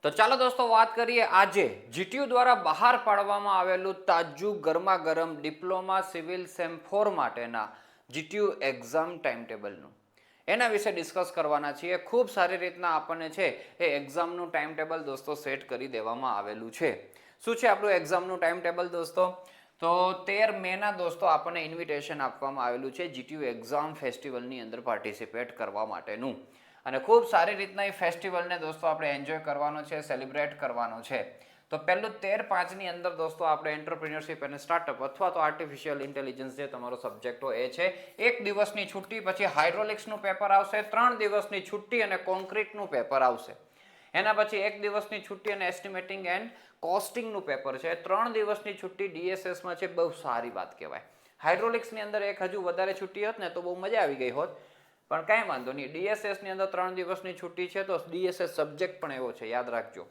તો ચાલો દોસ્તો વાત કરીએ આજે જીટીયુ દ્વારા બહાર પાડવામાં આવેલું તાજું ગરમા ગરમ ડિપ્લોમા સિવિલ સેમ 4 માટેના જીટીયુ એક્ઝામ ટાઈમ ટેબલનું એના વિશે ડિસ્કસ કરવાના છીએ. ખૂબ સારી રીતના આપણને છે એ એક્ઝામનું ટાઈમ ટેબલ દોસ્તો સેટ કરી દેવામાં આવેલું છે. શું છે આપણું એક્ઝામનું ટાઈમ ટેબલ દોસ્તો? તો 13 મેના દોસ્તો આપણને ઇન્વિટેશન આપવામાં આવેલું છે જીટીયુ એક્ઝામ ફેસ્ટિવલની અંદર પાર્ટિસિપેટ કરવા માટેનું. અને ખૂબ સારી રીતના એ ફેસ્ટિવલને દોસ્તો આપણે એન્જોય કરવાનો છે, સેલિબ્રેટ કરવાનો છે. તો પહેલું 13/5ની અંદર દોસ્તો આપણે એન્ટરપ્રિન્યોરશિપ અને સ્ટાર્ટઅપ અથવા તો આર્ટિફિશિયલ ઇન્ટેલિજન્સ જે તમારો સબ્જેક્ટ હોય એ છે. 1 દિવસની છુટ્ટી, પછી હાઇડ્રોલિક્સનું પેપર આવશે, 3 દિવસની છુટ્ટી અને કોન્ક્રીટનું પેપર આવશે. એના પછી 1 દિવસની છુટ્ટી અને એસ્ટિમેટિંગ એન્ડ કોસ્ટિંગનું પેપર છે. 3 દિવસની છુટ્ટી ડીએસએસમાં છે. બહુ સારી વાત કહેવાય. હાઇડ્રોલિક્સની અંદર એક હજુ વધારે છુટ્ટી હોત ને તો બહુ મજા આવી ગઈ હોત, પણ કાંઈ વાંધો નહીં. ડીએસએસની અંદર 3 દિવસની છુટ્ટી છે, તો ડીએસએસ સબ્જેક્ટ પણ એવો છે, યાદ રાખજો.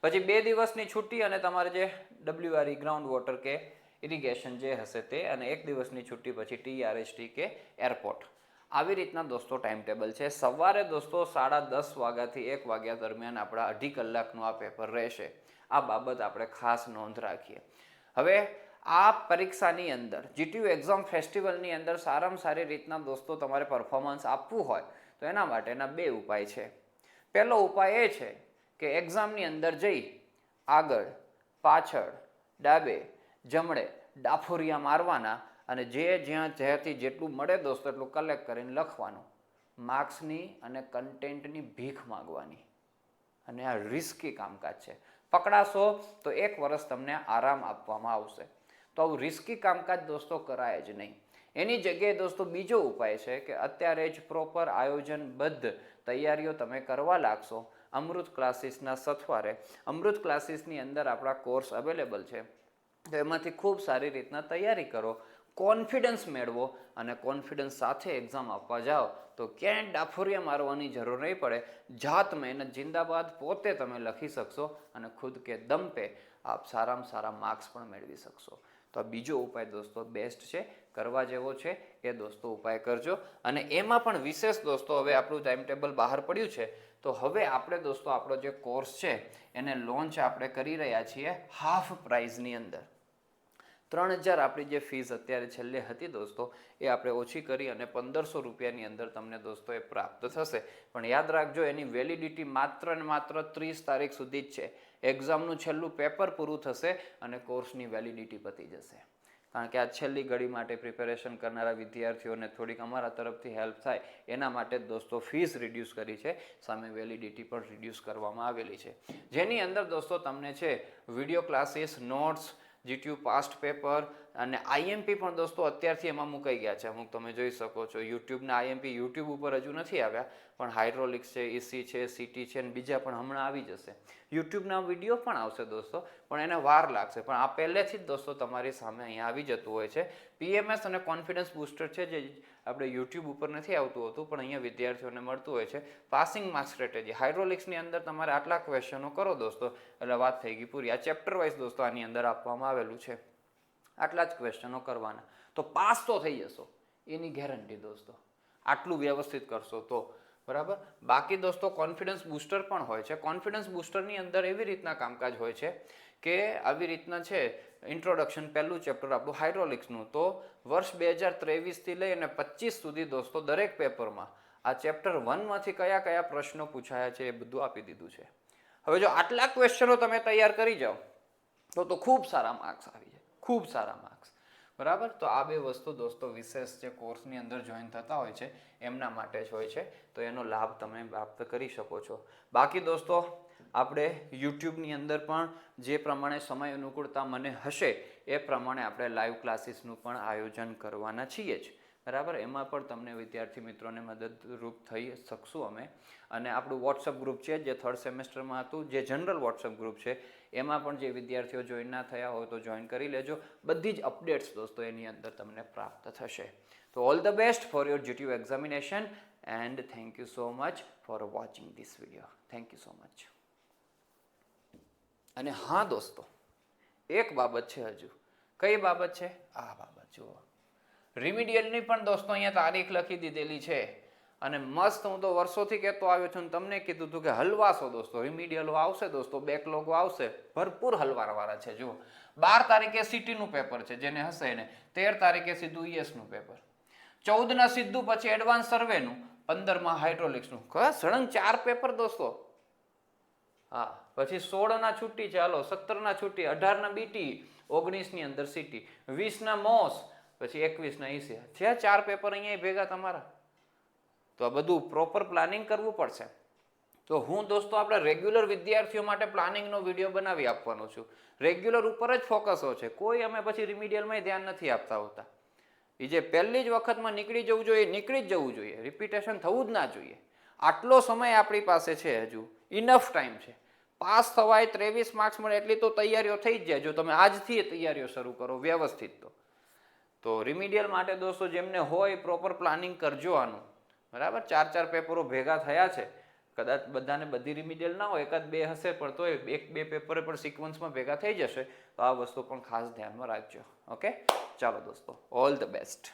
પછી 2 દિવસની છુટ્ટી અને તમારે જે ડબ્લ્યુઆરઈ ગ્રાઉન્ડ વોટર કે ઇરિગેશન જે હશે તે, અને 1 દિવસની છુટ્ટી પછી ટીઆરએસટી કે એરપોર્ટ. આવી રીતના દોસ્તો ટાઈમ ટેબલ છે. સવારે દોસ્તો 10:30 વાગ્યાથી 1 વાગ્યા દરમિયાન આપણા 2.5 કલાકનું આ પેપર રહેશે. આ બાબત આપણે ખાસ નોંધ રાખીએ. હવે આ પરીક્ષાની અંદર જીટીયુ એક્ઝામ ફેસ્ટિવલની અંદર સારામાં સારી રીતના દોસ્તો તમારે પરફોર્મન્સ આપવું હોય તો એના માટેના 2 ઉપાય છે. પહેલો ઉપાય એ છે કે એક્ઝામની અંદર જઈ આગળ પાછળ ડાબે જમણે ડાફોરિયા મારવાના અને જ્યાંથી જેટલું મળે દોસ્તો એટલું કલેક્ટ કરીને લખવાનું. માર્ક્સની અને કન્ટેન્ટની ભીખ માગવાની. અને આ રિસ્કી કામકાજ છે. પકડાશો તો 1 વર્ષ તમને આરામ આપવામાં આવશે. તો આવું રિસ્કી કામકાજ દોસ્તો કરાય જ નહીં. એની જગ્યાએ દોસ્તો બીજો ઉપાય છે કે અત્યારે જ પ્રોપર આયોજનબદ્ધ તૈયારીઓ તમે કરવા લાગશો. અમૃત ક્લાસીસના સથવારે અમૃત ક્લાસીસની અંદર આપણા કોર્સ અવેલેબલ છે, તો એમાંથી ખૂબ સારી રીતના તૈયારી કરો, કોન્ફિડન્સ મેળવો અને કોન્ફિડન્સ સાથે એક્ઝામ આપવા જાઓ તો ક્યાંય ડાફોરિયા મારવાની જરૂર નહીં પડે. જાત મહેનત જિંદાબાદ પોતે તમે લખી શકશો અને ખુદ કે દમ પે આપ સારામાં સારા માર્ક્સ પણ મેળવી શકશો. તો આ બીજો ઉપાય દોસ્તો બેસ્ટ છે, કરવા જેવો છે. એ દોસ્તો ઉપાય કરજો. અને એમાં પણ વિશેષ દોસ્તો હવે આપણું ટાઈમ ટેબલ બહાર પડ્યું છે, તો હવે આપણે દોસ્તો આપણો જે કોર્સ છે એને લોન્ચ આપણે કરી રહ્યા છીએ હાફ પ્રાઇઝની અંદર. 3000 આપણી જે ફીસ અત્યારે છેલ્લે હતી દોસ્તો એ આપણે ઓછી કરી અને 1500 રૂપિયાની અંદર તમને દોસ્તો એ પ્રાપ્ત થશે. પણ યાદ રાખજો એની વેલિડિટી માત્ર ને માત્ર 30 તારીખ સુધી જ છે. એક્ઝામનું છેલ્લું પેપર પૂરું થશે અને કોર્સની વેલિડિટી પતી જશે. કારણ કે આ છેલ્લી ઘડી માટે પ્રિપેરેશન કરનારા વિદ્યાર્થીઓને થોડીક અમારા તરફથી હેલ્પ થાય એના માટે દોસ્તો ફીસ રિડ્યુસ કરી છે, સામે વેલિડિટી પણ રિડ્યુસ કરવામાં આવેલી છે. જેની અંદર દોસ્તો તમને છે video classes, notes, GTU past paper અને આઈએમપી પણ દોસ્તો અત્યારથી એમાં મુકાઈ ગયા છે. અમુક તમે જોઈ શકો છો. યુટ્યુબના આઈએમપી યુટ્યુબ ઉપર હજુ નથી આવ્યા, પણ હાઇડ્રોલિક્સ છે, ઈસી છે, સીટી છે, અને બીજા પણ હમણાં આવી જશે. યુટ્યુબના વિડીયો પણ આવશે દોસ્તો, પણ એને વાર લાગશે. પણ આ પહેલેથી જ દોસ્તો તમારી સામે અહીંયા આવી જતું હોય છે. પીએમએસ અને કોન્ફિડન્સ બૂસ્ટર છે, જે આપણે યુટ્યુબ ઉપર નથી આવતું હતું પણ અહીંયા વિદ્યાર્થીઓને મળતું હોય છે. પાસિંગ માર્ક સ્ટ્રેટેજી, હાઇડ્રોલિક્સની અંદર તમારે આટલા ક્વેશ્ચનો કરો દોસ્તો એટલે વાત થઈ ગઈ પૂરી. આ ચેપ્ટર વાઇઝ દોસ્તો આની અંદર આપવામાં આવેલું છે. આટલા જ ક્વેશ્ચનો કરવાના તો પાસ તો થઈ જશો, એની ગેરંટી દોસ્તો. આટલું વ્યવસ્થિત કરશો તો બરાબર. બાકી દોસ્તો કોન્ફિડન્સ બૂસ્ટર પણ હોય છે. કોન્ફિડન્સ બૂસ્ટરની અંદર એવી રીતના કામકાજ હોય છે કે આવી રીતના છે ઇન્ટ્રોડક્શન, પહેલું ચેપ્ટર આપણું હાઇડ્રોલિક્સનું, તો વર્ષ 2023થી લઈ અને 25 સુધી દોસ્તો દરેક પેપરમાં આ ચેપ્ટર 1માંથી કયા કયા પ્રશ્નો પૂછાયા છે એ બધું આપી દીધું છે. હવે જો આટલા ક્વેશ્ચનો તમે તૈયાર કરી જાઓ તો ખૂબ સારા માર્ક્સ આવી જાય, ખૂબ સારા માર્ક્સ બરાબર. તો આ 2 વસ્તુ દોસ્તો વિશેષ જે કોર્સની અંદર જોઈન થતા હોય છે એમના માટે જ હોય છે, તો એનો લાભ તમે પ્રાપ્ત કરી શકો છો. બાકી દોસ્તો આપણે યુટ્યુબની અંદર પણ જે પ્રમાણે સમય અનુકૂળતા મને હશે એ પ્રમાણે આપણે લાઈવ ક્લાસીસનું પણ આયોજન કરવાના છીએ જ બરાબર. એમાં પણ તમને વિદ્યાર્થી મિત્રોને મદદરૂપ થઈ શકશું અમે. અને આપણું વોટ્સઅપ ગ્રુપ છે જે 3rd સેમેસ્ટરમાં હતું, જે જનરલ વોટ્સઅપ ગ્રુપ છે એમાં પણ જે વિદ્યાર્થીઓ જોઈન ના થયા હોય તો જોઈન કરી લેજો. બધી જ અપડેટ્સ દોસ્તો એની અંદર તમને પ્રાપ્ત થશે. તો all the best for your GTU examination and thank you so much for watching this video. Thank you so much. અને હા દોસ્તો, એક બાબત છે હજુ. કઈ બાબત છે? આ બાબત જુઓ. રિમિડિયલની પણ દોસ્તો અહીંયા તારીખ લખી દીધેલી છે અને મસ્ત હું તો વર્ષોથી કહેતો આવ્યો છું, તમને કીધું હતું કે હલવાશો દોસ્તો, રિમિડિયલો આવશે દોસ્તો, બેકલોગો આવશે, ભરપૂર હલવારવાળા છે. જુઓ 12 તારીખે સિટીનું પેપર છે, જેને હશે એને 13 તારીખે સીધું ઈએસનું પેપર, 14 સીધું પછી એડવાન્સ સર્વેનું, 15 હાઇડ્રોલિક્સનું. સળંગ 4 પેપર દોસ્તો. હા, પછી 16 છૂટી છે, હાલો 17 છૂટી, 18 બીટી, 19 અંદર સિટી, 20 મોસ, પછી 21 ઈસી છે. 4 પેપર અહીંયા ભેગા તમારા. તો આ બધું પ્રોપર પ્લાનિંગ કરવું પડશે. તો હું દોસ્તો આપણે રેગ્યુલર વિદ્યાર્થીઓ માટે પ્લાનિંગનો વિડીયો બનાવી આપવાનો છું. રેગ્યુલર ઉપર જ ફોકસો છે, કોઈ અમે પછી રિમિડિયલમાં ધ્યાન નથી આપતા હોતા. એ જે પહેલી જ વખતમાં નીકળી જવું જોઈએ, નીકળી જ જવું જોઈએ, રિપીટેશન થવું જ ના જોઈએ. આટલો સમય આપણી પાસે છે, હજુ ઇનફ ટાઈમ છે. પાસ થવાય, 23 માર્ક્સ મળે એટલી તો તૈયારીઓ થઈ જ જાય જો તમે આજથી તૈયારીઓ શરૂ કરો વ્યવસ્થિત. તો રિમિડિયલ માટે દોસ્તો જેમને હોય પ્રોપર પ્લાનિંગ કરજો આનું, બરાબર. 4 પેપરો ભેગા થયા છે, કદાચ બધાને બધી રિમિડિયલ ના હોય, એકાદ બે હશે, પણ તોય 1-2 પેપર પણ સિક્વન્સમાં ભેગા થઈ જશે. તો આ વસ્તુ પણ ખાસ ધ્યાનમાં રાખજો. ઓકે, ચાલો દોસ્તો, ઓલ ધ બેસ્ટ.